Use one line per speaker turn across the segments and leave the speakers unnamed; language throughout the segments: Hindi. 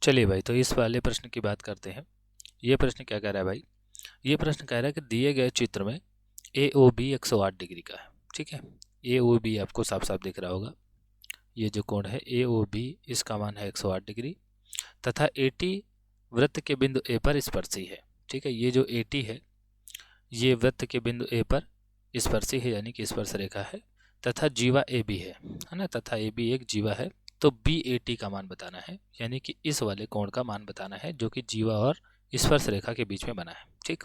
चलिए भाई, तो इस वाले प्रश्न की बात करते हैं। ये प्रश्न क्या कह रहा है भाई? ये प्रश्न कह रहा है कि दिए गए चित्र में ए ओ बी 108 डिग्री का है। ठीक है, ए ओ बी आपको साफ साफ दिख रहा होगा। ये जो कोण है ए ओ बी, इसका मान है 108 डिग्री तथा ए टी वृत्त के बिंदु ए पर स्पर्शी है। ठीक है, ये जो ए टी है ये वृत्त के बिंदु ए पर स्पर्शी है, यानी कि स्पर्श रेखा है, तथा जीवा ए बी है ना, तथा ए बी एक जीवा है। तो बी ए टी का मान बताना है, यानी कि इस वाले कोण का मान बताना है जो कि जीवा और स्पर्श रेखा के बीच में बना है। ठीक,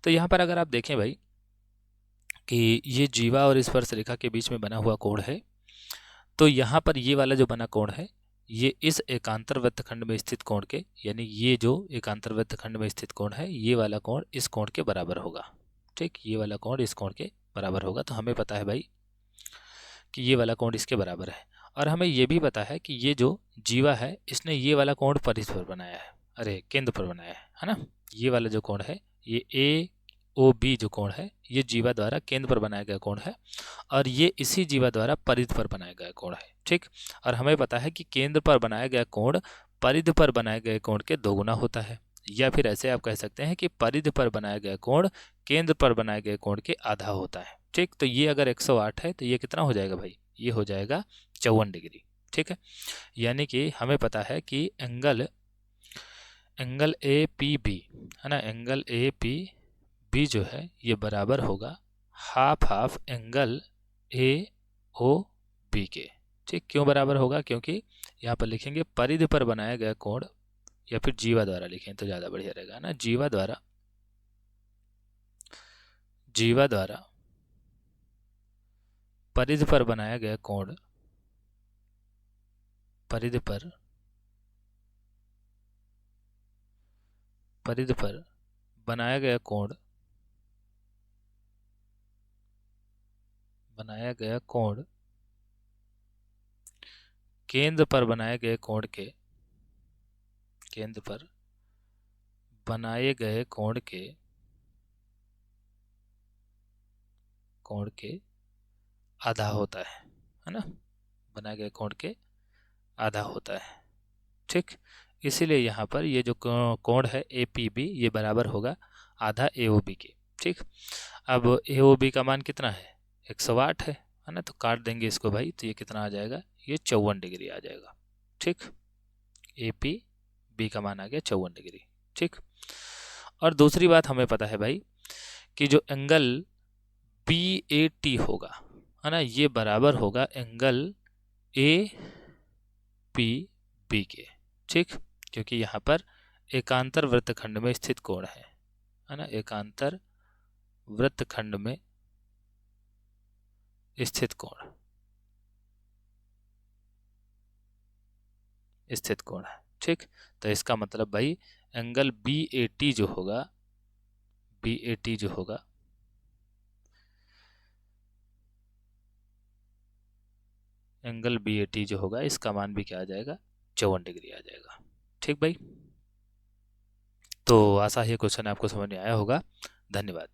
तो यहाँ पर अगर आप देखें भाई कि ये जीवा और स्पर्श रेखा के बीच में बना हुआ कोण है, तो यहाँ पर ये वाला जो बना कोण है ये इस एकांतर वृत्तखंड में स्थित कोण के, यानी ये जो एकांतर वृत्तखंड में स्थित कोण है ये वाला कोण इस कोण के बराबर होगा। ठीक, ये वाला कोण इस कोण के बराबर होगा। तो हमें पता है भाई कि ये वाला कोण इसके बराबर है, और हमें ये भी पता है कि ये जो जीवा है इसने ये वाला कोण परिध पर बनाया है, अरे केंद्र पर बनाया है ना। ये वाला जो कोण है ये ए ओ बी जो कोण है ये जीवा द्वारा केंद्र पर बनाया गया कोण है, और ये इसी जीवा द्वारा परिध पर बनाया गया कोण है। ठीक, और हमें पता है कि केंद्र पर बनाया गया कोण परिध पर बनाए गए कोण के दोगुना होता है, या फिर ऐसे आप कह सकते हैं कि परिध पर बनाया गया कोण केंद्र पर बनाए गए कोण के आधा होता है। ठीक, तो ये अगर 108 है तो ये कितना हो जाएगा भाई? ये हो जाएगा 54 डिग्री। ठीक है, यानी कि हमें पता है कि एंगल ए पी बी है ना, एंगल ए पी बी जो है ये बराबर होगा half angle A O B के। ठीक, क्यों बराबर होगा? क्योंकि यहाँ पर लिखेंगे परिधि पर बनाया गया कोण, या फिर जीवा द्वारा लिखें तो ज़्यादा बढ़िया रहेगा ना। जीवा द्वारा परिधि पर बनाया गया कोण, परिधि पर बनाया गया कोण केंद्र पर बनाए गए कोण के आधा होता है ना, बनाए गए कोण के आधा होता है। ठीक, इसीलिए यहाँ पर ये जो कोण है ए पी बी ये बराबर होगा आधा ए ओ बी के। ठीक, अब ए ओ बी का मान कितना है? 108 है ना, तो काट देंगे इसको भाई, तो ये कितना आ जाएगा? ये 54 डिग्री आ जाएगा। ठीक, ए पी बी का मान आ गया 54 डिग्री। ठीक, और दूसरी बात हमें पता है भाई कि जो एंगल बी ए टी होगा है ना, ये बराबर होगा एंगल ए पी बी के। ठीक, क्योंकि यहाँ पर एकांतर वृत्तखंड में स्थित कोण है ना, एकांतर वृत्तखंड में स्थित कोण है। ठीक, तो इसका मतलब भाई एंगल बी ए टी जो होगा इसका मान भी क्या आ जाएगा? 54 डिग्री आ जाएगा। ठीक भाई, तो आशा है क्वेश्चन आपको समझ में आया होगा। धन्यवाद।